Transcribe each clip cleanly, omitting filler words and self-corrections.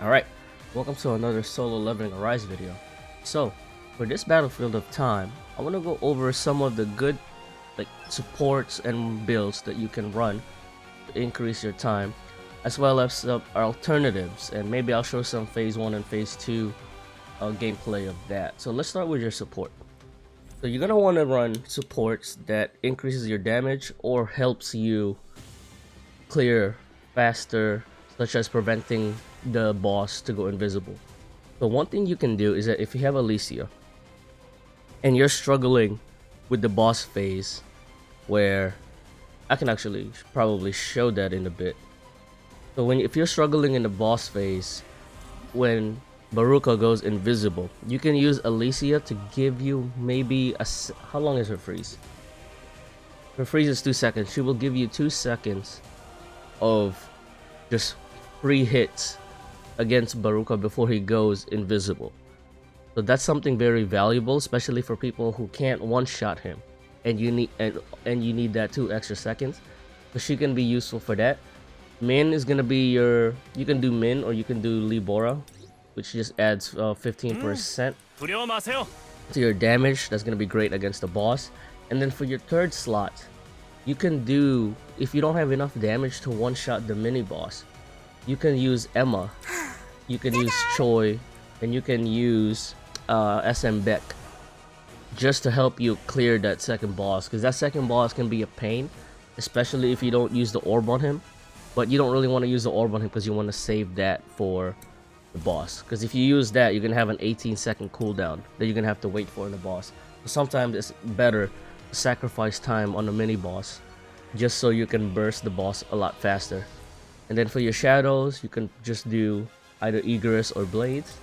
Alright, welcome to another solo leveling Arise video. So, for this Battlefield of Time, I want to go over some of the good supports and builds that you can run to increase your time, as well as some alternatives, and maybe I'll show some phase 1 and phase 2 gameplay of that. So let's start with your support. So you're going to want to run supports that increases your damage or helps you clear faster, such as preventing the boss to go invisible. So one thing you can do is that if you have Alicia and you're struggling with the boss phase, where I can actually probably show that in a bit. So if you're struggling in the boss phase, when Baruka goes invisible, you can use Alicia to give you maybe how long is her freeze? Her freeze is 2 seconds. She will give you 2 seconds of just free hits against Baruka before he goes invisible. So that's something very valuable, especially for people who can't one-shot him, and you need that 2 extra seconds. So she can be useful for that. Min is gonna be you can do Min or you can do Libora, which just adds 15% to your damage. That's gonna be great against the boss. And then for your third slot, you can do, if you don't have enough damage to one-shot the mini boss, you can use Emma, you can use Choi, and you can use SM Beck just to help you clear that second boss, because that second boss can be a pain, especially if you don't use the orb on him. But you don't really want to use the orb on him because you want to save that for the boss, because if you use that, you're gonna have an 18-second cooldown that you're gonna have to wait for in the boss. So sometimes it's better to sacrifice time on the mini boss just so you can burst the boss a lot faster. And then for your shadows, you can just do either Egress or Blades.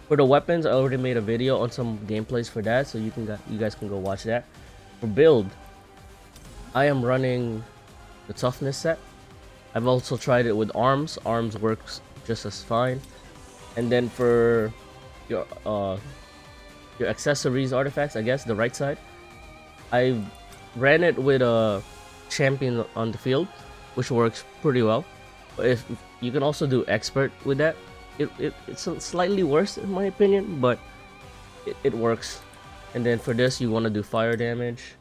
For the weapons, I already made a video on some gameplays for that, so you guys can go watch that. For build, I am running the toughness set. I've also tried it with arms. Arms works just as fine. And then for your accessories artifacts, I guess the right side, I ran it with a champion on the field, which works pretty well. But if you can also do expert with that, it's slightly worse in my opinion, but it works. And then for this, you want to do fire damage.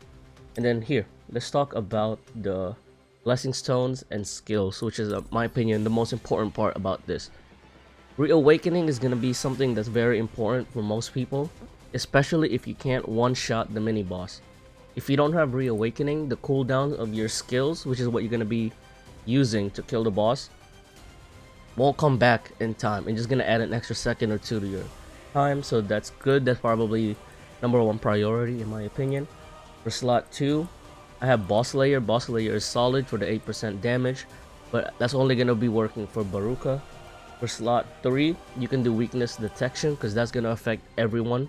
And then here, let's talk about the blessing stones and skills, which is, in my opinion, the most important part about this. Reawakening is going to be something that's very important for most people, especially if you can't one-shot the mini boss. If you don't have reawakening, the cooldown of your skills, which is what you're going to be using to kill the boss, won't come back in time, and just gonna add an extra second or 2 to your time. So that's good. That's probably #1 priority in my opinion. For slot 2, I have Boss Layer. Boss Layer is solid for the 8% damage, but that's only gonna be working for Baruka. For slot 3, you can do weakness detection, because that's gonna affect everyone,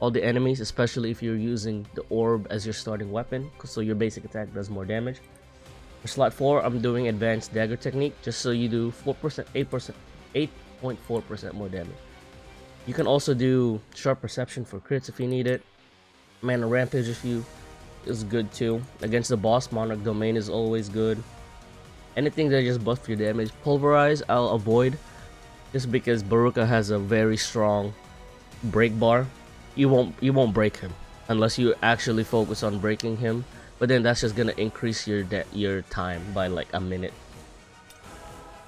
all the enemies, especially if you're using the orb as your starting weapon, so your basic attack does more damage. For slot 4, I'm doing advanced dagger technique, just so you do 8.4% more damage. You can also do sharp perception for crits if you need it. Mana rampage is good too. Against the boss, monarch domain is always good. Anything that just buff your damage. Pulverize, I'll avoid, just because Baruka has a very strong break bar. You won't break him unless you actually focus on breaking him. But then that's just gonna increase your time by like a minute.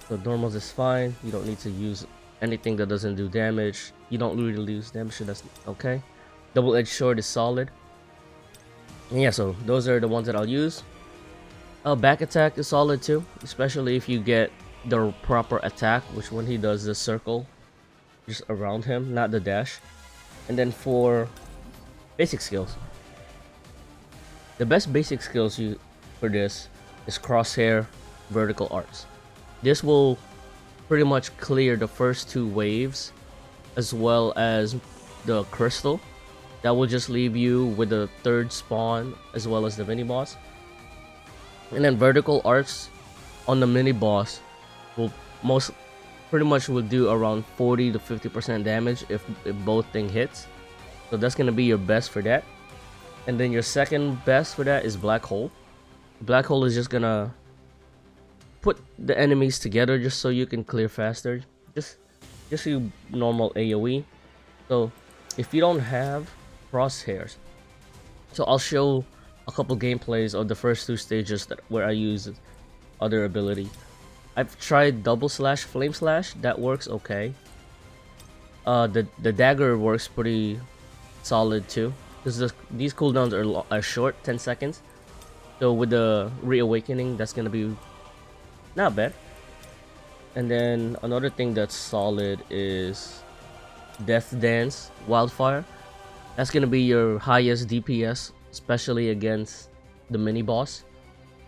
So normals is fine. You don't need to use anything that doesn't do damage. You don't really lose damage, so that's okay. Double-edged sword is solid. And yeah, so those are the ones that I'll use. Back attack is solid too, especially if you get the proper attack, which when he does the circle just around him, not the dash. And then for basic skills, the best basic skills for this is Crosshair, Vertical Arts. This will pretty much clear the first 2 waves, as well as the crystal. That will just leave you with the 3rd spawn, as well as the mini boss. And then Vertical Arts on the mini boss will pretty much do around 40 to 50% damage if both thing hits. So that's gonna be your best for that. And then your second best for that is Black Hole. Black Hole is just gonna put the enemies together just so you can clear faster. Just just do normal AoE. So if you don't have crosshairs, so I'll show a couple gameplays of the first two stages where I use other ability. I've tried double slash, flame slash, that works okay. The dagger works pretty solid too, because these cooldowns are short, 10 seconds. So with the reawakening, that's gonna be not bad. And then another thing that's solid is Death Dance Wildfire. That's gonna be your highest DPS, especially against the mini boss.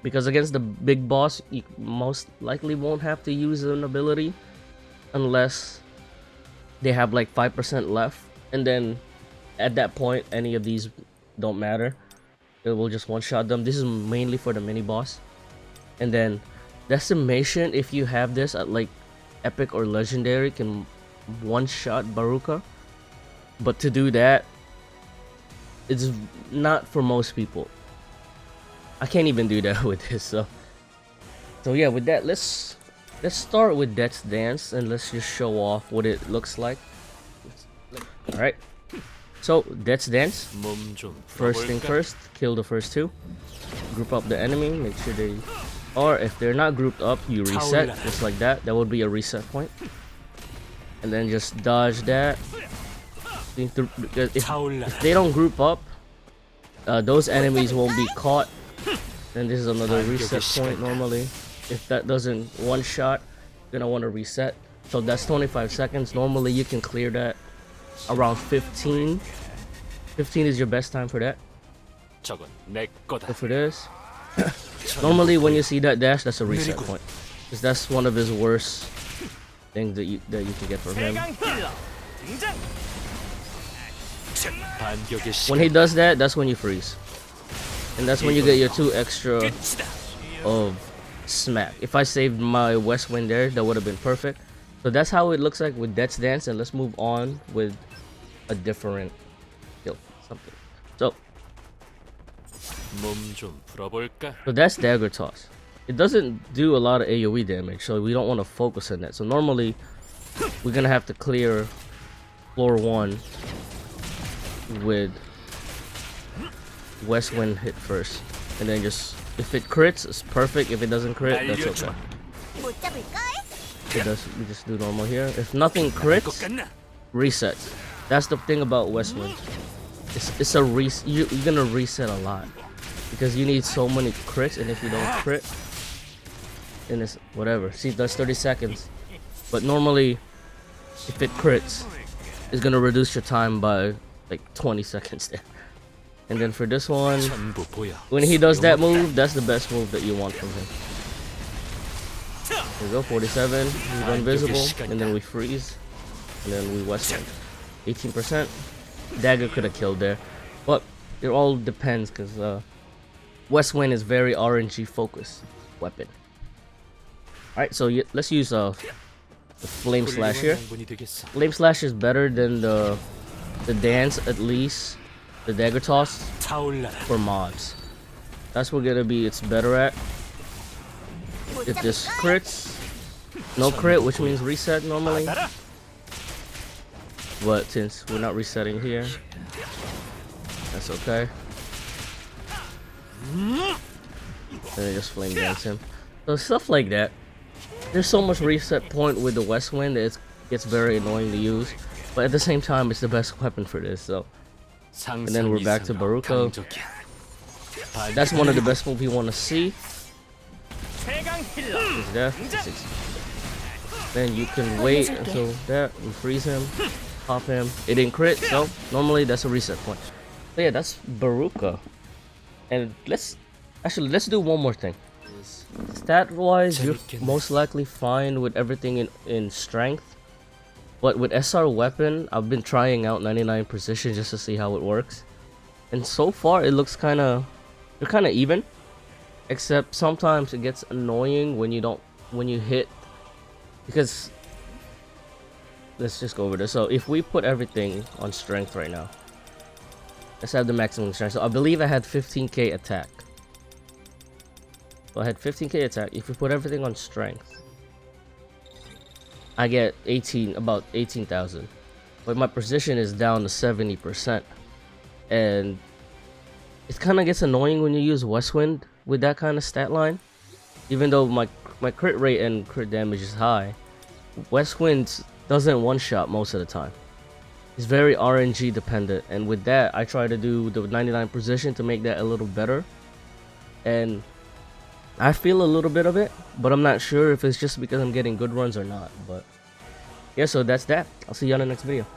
Because against the big boss, you most likely won't have to use an ability unless they have like 5% left. And then at that point, any of these don't matter. It will just one-shot them. This is mainly for the mini boss. And then Decimation, if you have this at like epic or legendary, can one-shot Baruka. But to do that, it's not for most people. I can't even do that with this. So yeah, with that, let's start with Death's Dance and let's just show off what it looks like. All right. So Death's Dance. First thing first, kill the first two. Group up the enemy. Make sure they, or if they're not grouped up, you reset just like that. That would be a reset point. And then just dodge that. Because if they don't group up, those enemies won't be caught. Then this is another reset point normally. If that doesn't one shot, then I want to reset. So that's 25 seconds. Normally you can clear that around 15. 15 is your best time for that. So for this, normally when you see that dash, that's a reset point. Because that's one of his worst things that you can get from him. When he does that, that's when you freeze. And that's when you get your 2 extra of smack. If I saved my West Wind there, that would have been perfect. So that's how it looks like with Death's Dance, and let's move on with a different skill. Something. So that's Dagger Toss. It doesn't do a lot of AoE damage, so we don't want to focus on that. So normally we're gonna have to clear floor 1 with West Wind hit first, and then just if it crits, it's perfect. If it doesn't crit, that's okay. It does. We just do normal here. If nothing crits, resets. That's the thing about West Wind. It's a you're gonna reset a lot because you need so many crits, and if you don't crit, then it's whatever. See, that's 30 seconds. But normally, if it crits, it's gonna reduce your time by like 20 seconds there. And then for this one, when he does that move, that's the best move that you want from him. There we go, 47. We go invisible, and then we freeze, and then we West Wind. 18%. Dagger could have killed there, but it all depends because West Wind is very RNG focused weapon. All right, so let's use the Flame Slash here. Flame Slash is better than the dance, at least. The Dagger Toss for mods. That's what it's better at. If this crits, no crit, which means reset normally. But since we're not resetting here, that's okay. And then just Flame Dance him. So stuff like that. There's so much reset point with the West Wind that it gets very annoying to use. But at the same time, it's the best weapon for this. So. And then we're back to Baruka. That's one of the best moves you want to see. His death. Then you can wait until that. We freeze him. Pop him. It didn't crit, so normally that's a reset point. So yeah, that's Baruka. And let's do one more thing. Stat wise, you're most likely fine with everything in strength. But with SR weapon, I've been trying out 99 precision just to see how it works. And so far it looks they're kinda even. Except sometimes it gets annoying when you hit, because let's just go over this. So if we put everything on strength right now, let's have the maximum strength. So I believe I had 15k attack. So I had 15k attack. If we put everything on strength, I get about 18,000. But my precision is down to 70%. And it kind of gets annoying when you use Westwind with that kind of stat line. Even though my crit rate and crit damage is high, Westwind doesn't one-shot most of the time. It's very RNG dependent, and with that, I try to do the 99 precision to make that a little better. And I feel a little bit of it, but I'm not sure if it's just because I'm getting good runs or not. But yeah, so that's that. I'll see you on the next video.